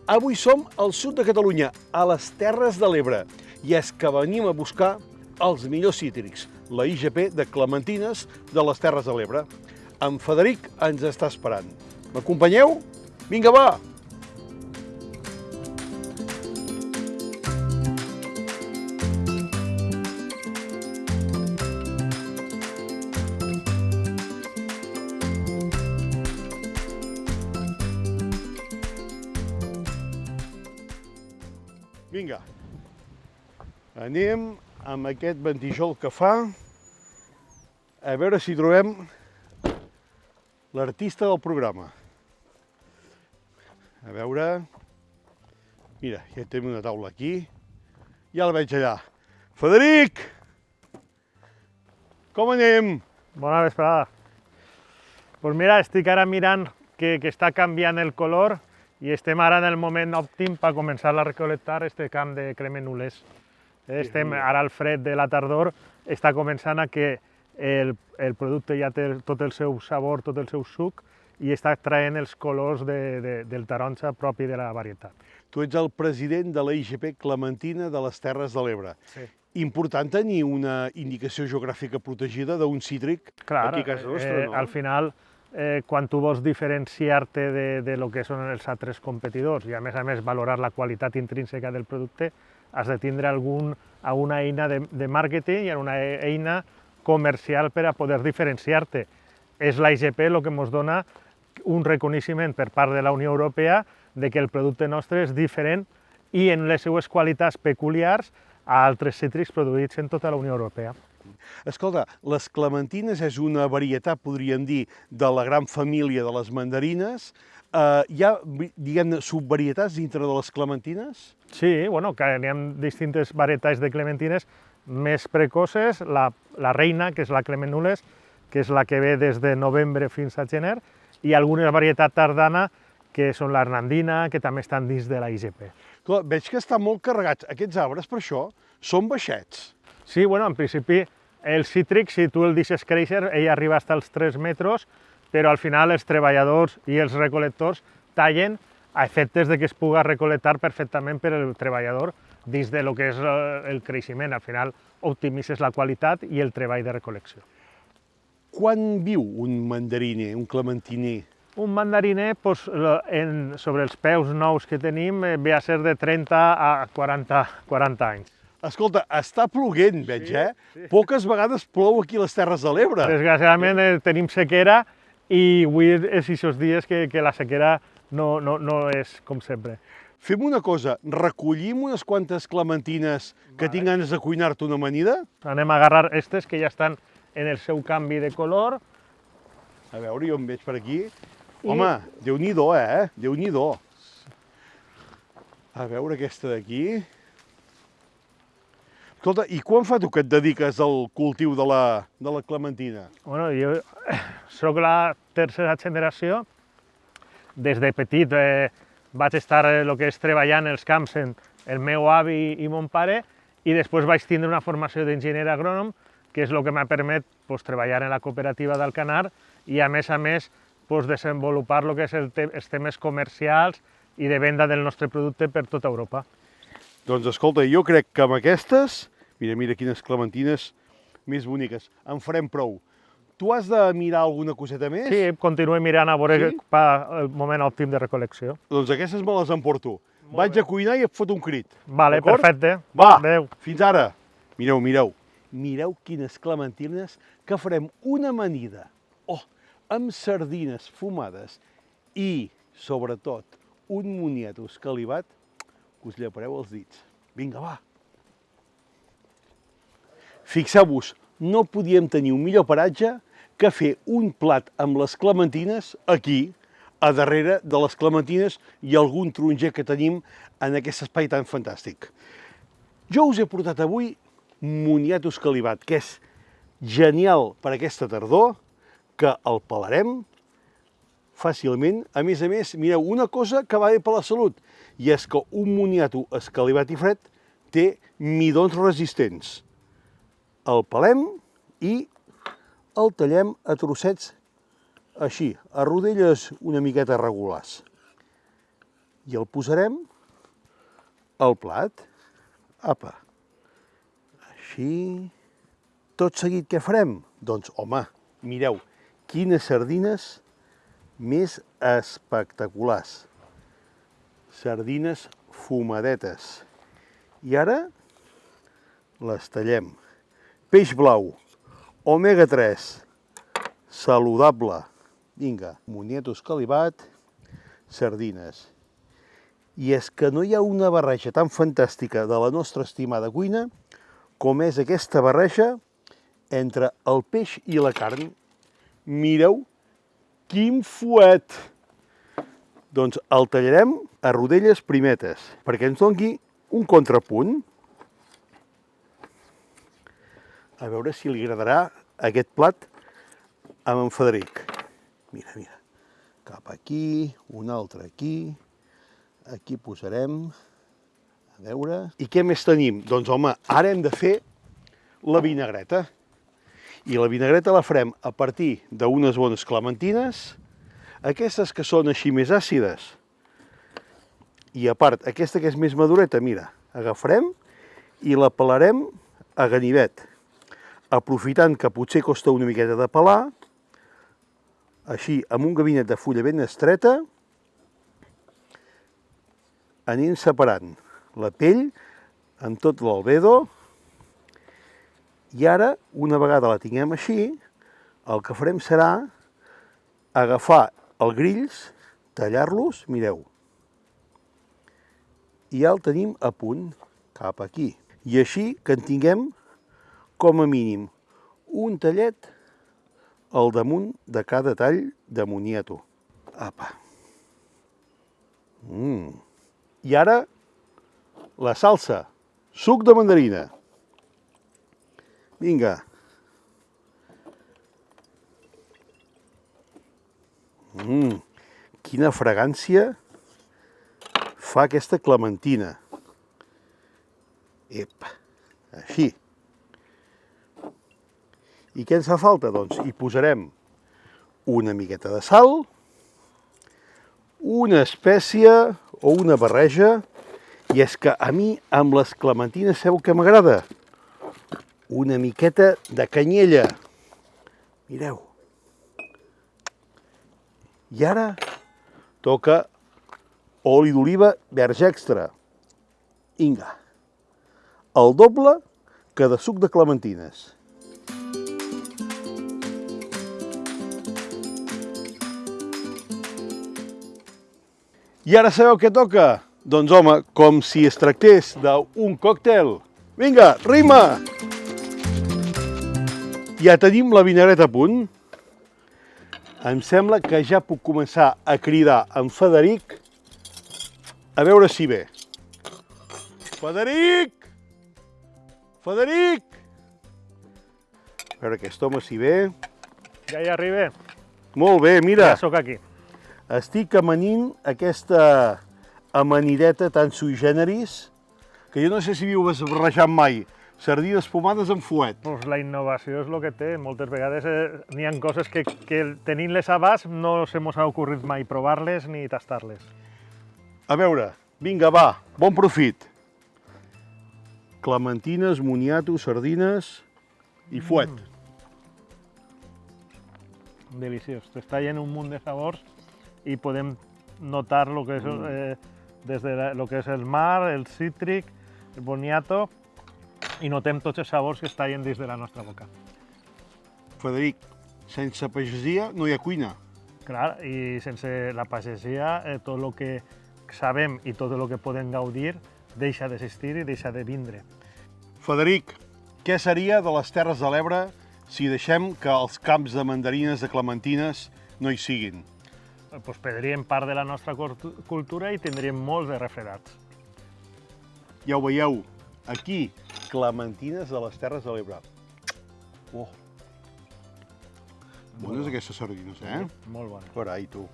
Avui som al sud de Catalunya, a les Terres de l'Ebre, i és que venim a buscar els millors cítrics, la IGP de clementines de les Terres de l'Ebre. En Frederic ens està esperant. M'acompanyeu? Vinga, va! Vinga, anem amb aquest ventijol que fa, a veure si trobem l'artista del programa. A veure... Mira, ja tenim una taula aquí, ja la veig allà. Frederic! Com anem? Bona vesprada. Pues mira, estic ara mirant que està canviant el color i estem ara en el moment òptim per començar a recol·lectar este camp de cremenules. Estem ara al fred de la tardor, està començant a que el producte ja té tot el seu sabor, tot el seu suc, i està traient els colors del taronja propi de la varietat. Tu ets el president de la IGP Clementina de les Terres de l'Ebre. Sí. Important tenir una indicació geogràfica protegida d'un cítric aquí a casa nostra, no? Al final, quan tu vols diferenciar-te de lo que són els altres competidors i a més valorar la qualitat intrínseca del producte, has de tindre alguna eina de màrqueting i una eina comercial per a poder diferenciar-te. És la IGP el que ens dona un reconeixement per part de la Unió Europea de que el producte nostre és diferent i en les seues qualitats peculiars a altres cítrics produïts en tota la Unió Europea. Escolta, les clementines és una varietat, podríem dir, de la gran família de les mandarines. Hi ha, diguem-ne, subvarietats dintre de les clementines? Sí, bueno, que hi ha distintes varietats de clementines més precoces. La reina, que és la clemenules, que és la que ve des de novembre fins a gener, i alguna varietat tardana, que són l'hernandina, que també estan dins de la IGP. Veig que estan molt carregats. Aquests arbres, per això, són baixets. Sí, bueno, en principi, el cítric, si tu el deixes créixer, ell arriba fins als 3 metres, però al final els treballadors i els recol·lectors tallen a efectes de que es pugui recol·lectar perfectament per al treballador dins de lo que és el creixement. Al final, optimitzes la qualitat i el treball de recol·lecció. Quan viu un mandariner, un clementiner? Un mandariner, sobre els peus nous que tenim, ve a ser de 30 a 40 anys. Escolta, està ploguent, veig, Sí. Poques vegades plou aquí a les Terres de l'Ebre. Desgraciadament tenim sequera i avui és aquests dies que la sequera no és com sempre. Fem una cosa, recollim unes quantes clementines que tinc ganes de cuinar-te una amanida? Anem a agarrar aquestes que ja estan en el seu canvi de color. A veure, jo em veig per aquí. Home, Déu-n'hi-do, Déu-n'hi-do. A veure aquesta d'aquí. Escolta, i quan fa tu que et dediques al cultiu de la clementina? Bueno, jo soc la tercera generació. Des de petit vaig estar treballant els camps en el meu avi i mon pare, i després vaig tindre una formació d'enginyer agrònom, que és el que m'ha permès treballar en la cooperativa d'Alcanar i, a més, desenvolupar el que és els temes comercials i de venda del nostre producte per tota Europa. Doncs escolta, jo crec que amb aquestes, mira quines clementines més boniques, en farem prou. Tu has de mirar alguna coseta més? Sí, continuo mirant a veure el moment òptim de recol·lecció. Doncs aquestes me les emporto. Vaig a cuinar i et foto un crit. Vale, perfecte. Va, adéu. Fins ara. Mireu. Mireu quines clementines que farem una amanida. Amb sardines fumades i, sobretot, un moniato escalivat que us llepareu els dits. Vinga, va. Fixeu-vos, no podíem tenir un millor paratge que fer un plat amb les clementines aquí, a darrere de les clementines i algun taronger que tenim en aquest espai tan fantàstic. Jo us he portat avui moniato escalivat, que és genial per aquesta tardor, que el pelarem fàcilment. A més, mireu, una cosa que va bé per la salut, i és que un moniato escalivat i fred té midons resistents. El pelem i el tallem a trossets així, a rodelles una miqueta regulars. I el posarem al plat. Apa. Així. Tot seguit què farem? Doncs, home, mireu, quines sardines més espectaculars. Sardines fumadetes. I ara les tallem. Peix blau, omega 3, saludable. Vinga, moniato escalivat, sardines. I és que no hi ha una barreja tan fantàstica de la nostra estimada cuina com és aquesta barreja entre el peix i la carn. Mireu quin fuet! Doncs el tallarem a rodelles primetes, perquè ens doni un contrapunt. A veure si li agradarà aquest plat amb en Frederic. Mira, mira. Cap aquí, un altre aquí. Aquí posarem. A veure. I què més tenim? Doncs, home, ara hem de fer la vinagreta. I la vinagreta la farem a partir d'unes bones clementines, aquestes que són així més àcides. I a part, aquesta que és més madureta, mira, agafarem i la pelarem a ganivet, aprofitant que potser costa una miqueta de pelar, així, amb un gabinet de fulla ben estreta, anem separant la pell amb tot l'albedo. I ara, una vegada la tinguem així, el que farem serà agafar els grills, tallar-los, mireu. I ja el tenim a punt, cap aquí. I així que en tinguem, com a mínim, un tallet al damunt de cada tall de moniato. Apa. I ara, la salsa, suc de mandarina. Vinga. Quina fragància fa aquesta clementina. Ep, així. I què ens fa falta? Doncs hi posarem una miqueta de sal, una espècia o una barreja, i és que a mi amb les clementines sabeu què m'agrada? Una miqueta de canyella. Mireu. I ara toca oli d'oliva verge extra. Vinga. El doble que de suc de clementines. I ara sabeu què toca? Doncs home, com si es tractés d'un còctel. Vinga, rima! Ja tenim la vinagreta a punt. Em sembla que ja puc començar a cridar en Frederic a veure si ve. Frederic! Frederic! A veure aquest home si ve. Ja hi arribe. Molt bé, mira. Ja sóc aquí. Estic amanint aquesta amanideta tan sui generis que jo no sé si viu barrejant mai sardines fumades amb fuet. Pues la innovació és el que té. Moltes vegades n'hi ha coses que tenint-les a abast no se mos ha ocorrit mai provar-les ni tastar-les. A veure, vinga, va, bon profit. Clementines, moniato, sardines i fuet. Deliciós. T'està llent un munt de sabors i podem notar lo que és, des de lo que és el mar, el cítric, el boniato, i notem tots els sabors que estan dins de la nostra boca. Frederic, sense pagesia no hi ha cuina. Clar, i sense la pagesia tot el que sabem i tot el que podem gaudir deixa d'existir i deixa de vindre. Frederic, què seria de les Terres de l'Ebre si deixem que els camps de mandarines, de clementines, no hi siguin? Pues perdríem part de la nostra cultura i tindríem molts de refredats. Ja ho veieu, aquí, clementines de les Terres de l'Ebre. Oh! Bones aquestes sardines, eh? Molt bones. Carai, tu.